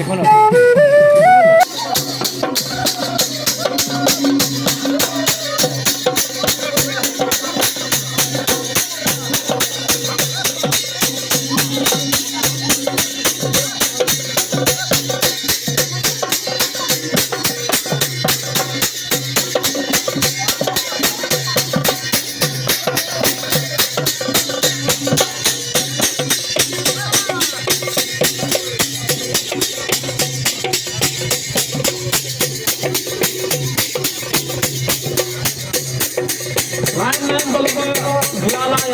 এখন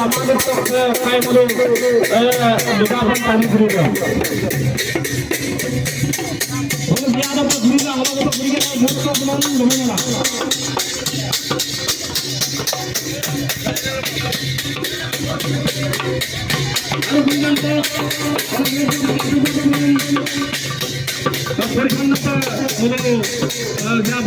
আমাদের তো খাই বলে বিজ্ঞাপন পানি ঘুরে বলে বিয়াদ তো ঘুরে না আমাদের তো ঘুরে না মুখ তো বন্ধ হবে না আর বিজ্ঞান তো পরিচ্ছন্নতা হলো যাব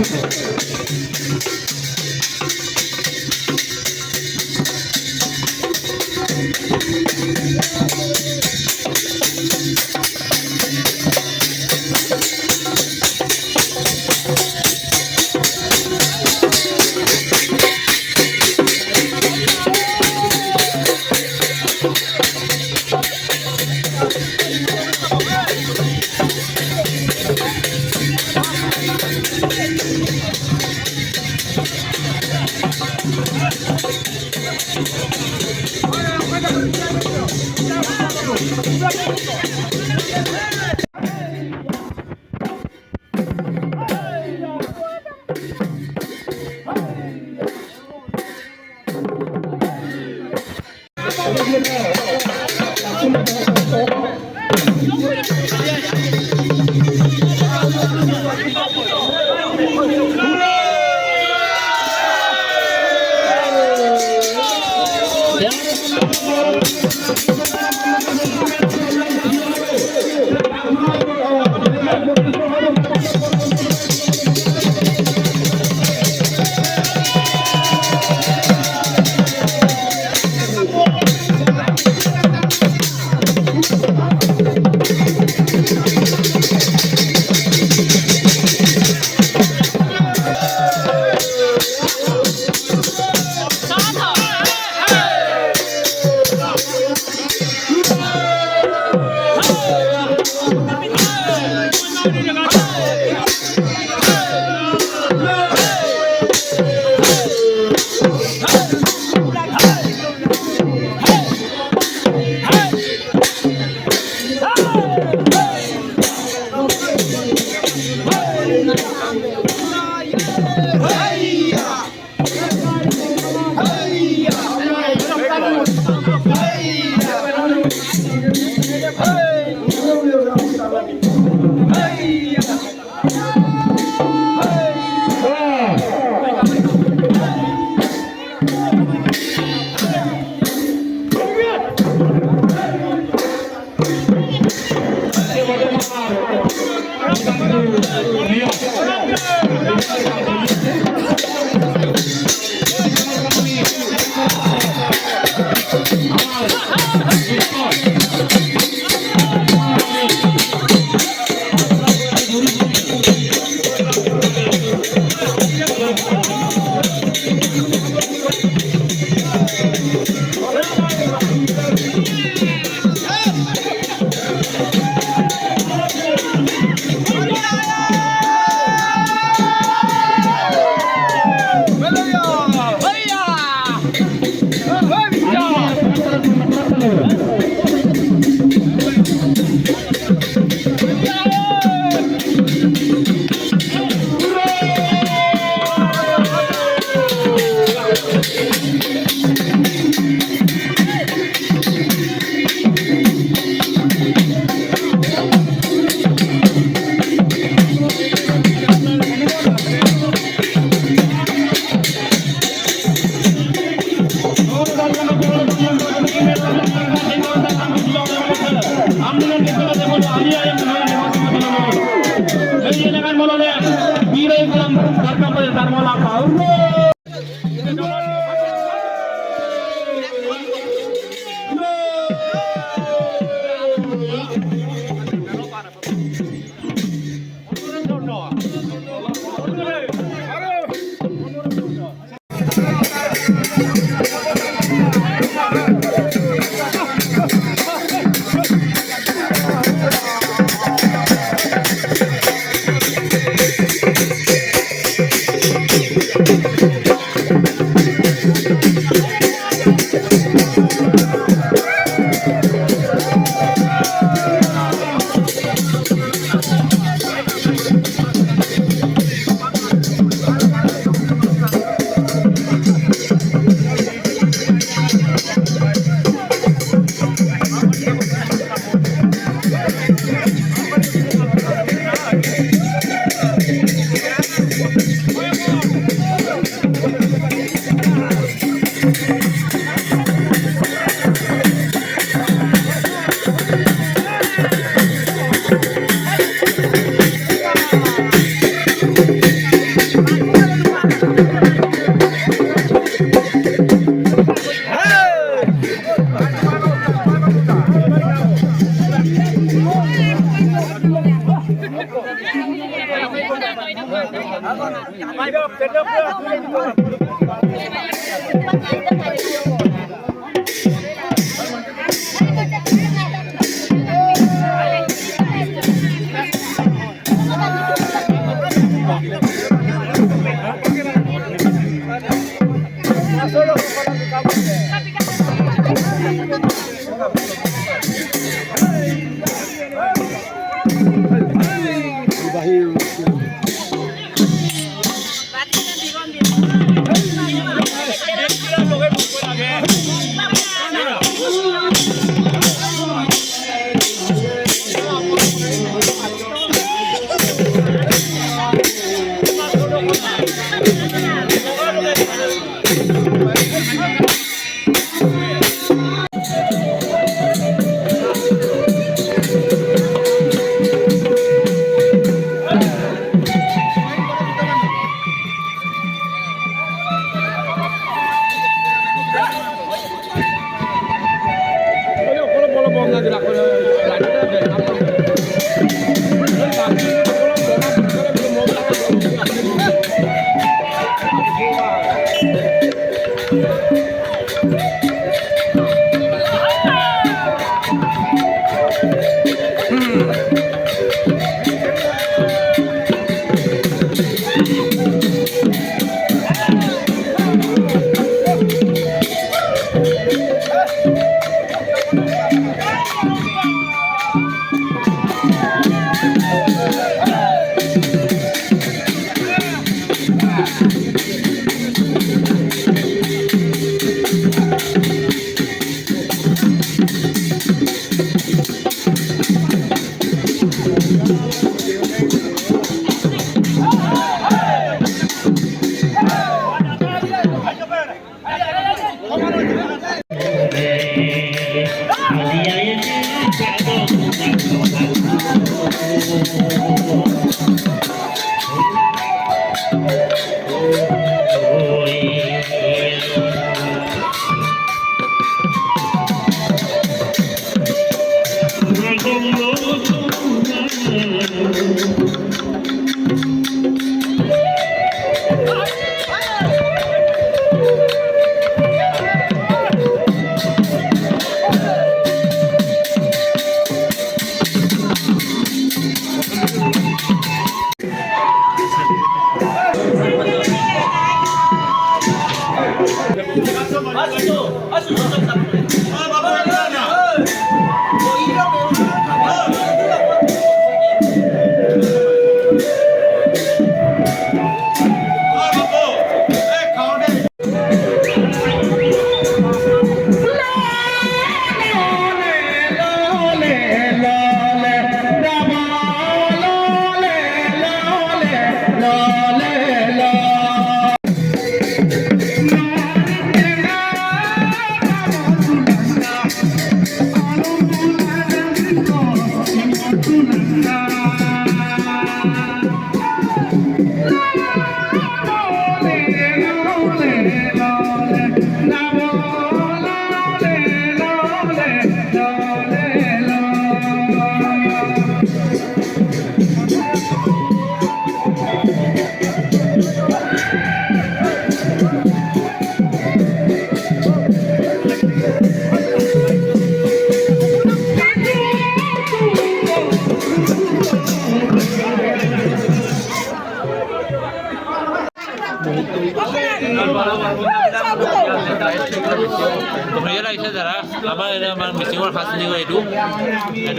আমাৰ মিচিঙৰ সাজ নিব এইটো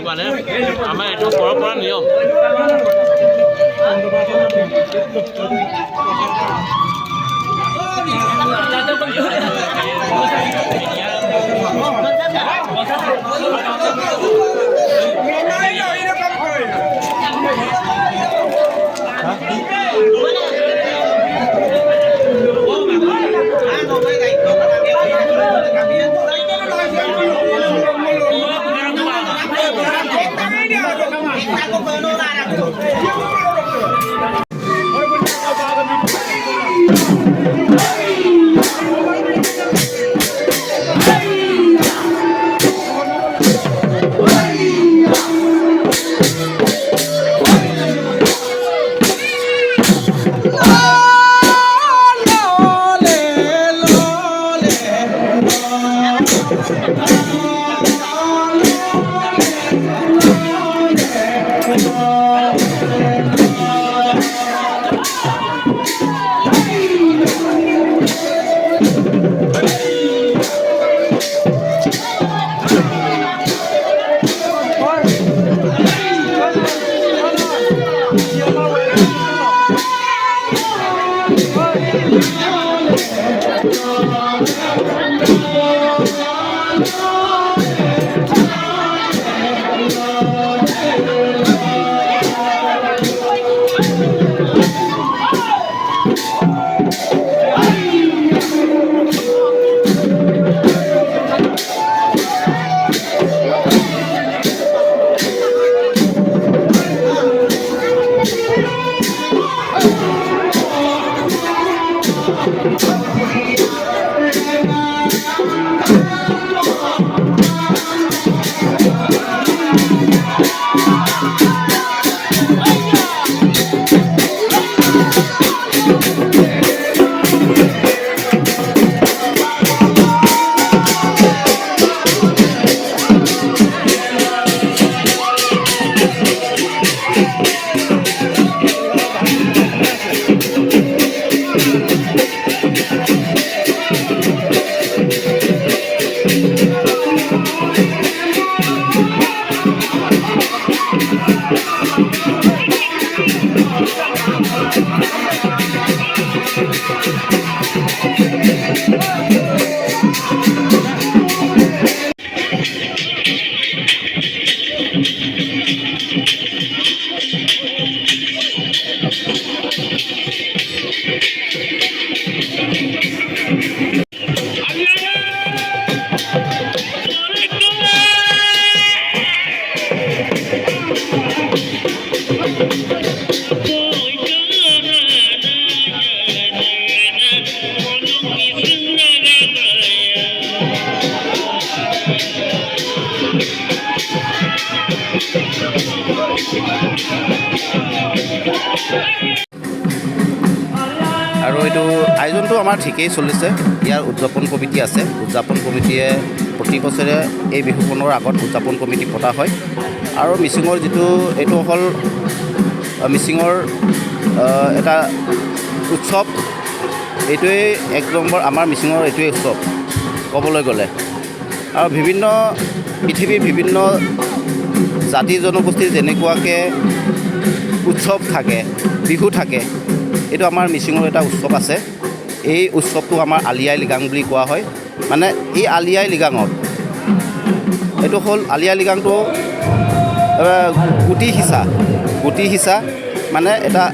কাৰণে আমাৰ এইটো পৰম্পৰা নিয়ম আৰু এইটো আয়োজনটো আমাৰ ঠিকেই চলিছে। ইয়াৰ উদযাপন কমিটি আছে। উদযাপন কমিটিয়ে প্ৰতি বছৰে এই বিহুখনৰ আগত উদযাপন কমিটি পতা হয়। আৰু মিচিঙৰ যিটো এইটো হ'ল মিচিঙৰ এটা উৎসৱ। এইটোৱেই এক নম্বৰ আমাৰ মিচিঙৰ এইটোৱেই উৎসৱ ক'বলৈ গ'লে। আৰু পৃথিৱীৰ বিভিন্ন জাতি জনগোষ্ঠীৰ যেনেকুৱাকৈ উৎসৱ থাকে, বিহু থাকে, এইটো আমাৰ মিচিঙৰ এটা উৎসৱ আছে। এই উৎসৱটো আমাৰ আলি আই লৃগাং বুলি কোৱা হয়। মানে এই আলি আই লৃগাঙত এইটো হ'ল আলি আই লৃগাংটো গুটি সিঁচা মানে এটা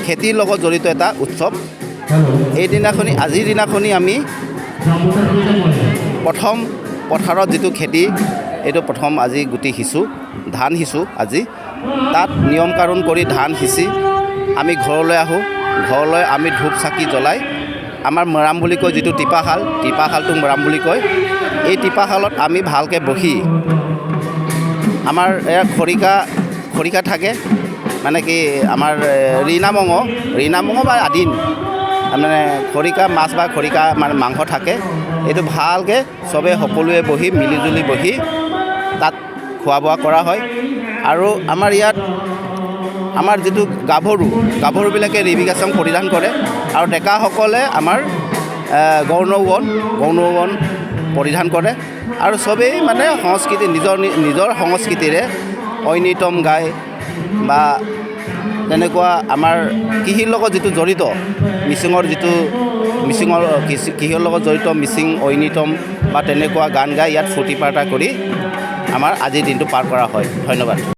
খেতিৰ লগত জড়িত এটা উৎসৱ। আজিৰ দিনাখনি আমি প্ৰথম পথাৰত যিটো খেতি, এইটো প্ৰথম আজি গুটি সিঁচোঁ, ধান সিঁচোঁ আজি। তাত নিয়ম কানুন কৰি ধান সিঁচি আমি ঘৰলৈ আহোঁ। ঘৰলৈ আমি ধূপ চাকি জ্বলাই আমাৰ মৰাম বুলি কয় যিটো টিপাশালটো মৰাম বুলি কয়। এই টিপাশালত আমি ভালকৈ বহি আমাৰ খৰিকা থাকে, মানে কি আমাৰ ৰীণা মঙহ বা আদিম মানে খৰিকা মাছ বা খৰিকা মানে মাংস থাকে। এইটো ভালকৈ চবে সকলোৱে বহি মিলিজুলি বহি তাত খোৱা বোৱা কৰা হয়। আৰু আমাৰ ইয়াত আমাৰ যিটো গাভৰুবিলাকে ৰিবিগাচং পৰিধান কৰে আৰু ডেকাসকলে আমাৰ গৌনৌবন পৰিধান কৰে। আৰু চবেই মানে নিজৰ সংস্কৃতিৰে ঐনিতম গায় বা তেনেকুৱা আমাৰ কৃষিৰ লগত যিটো জড়িত মিচিঙৰ কৃষিৰ লগত জড়িত মিচিং ঐনিতম বা তেনেকুৱা গান গাই ইয়াত ফূৰ্তি ফাৰ্তা কৰি আমাৰ আজিৰ দিনটো পাৰ কৰা হয়। ধন্যবাদ।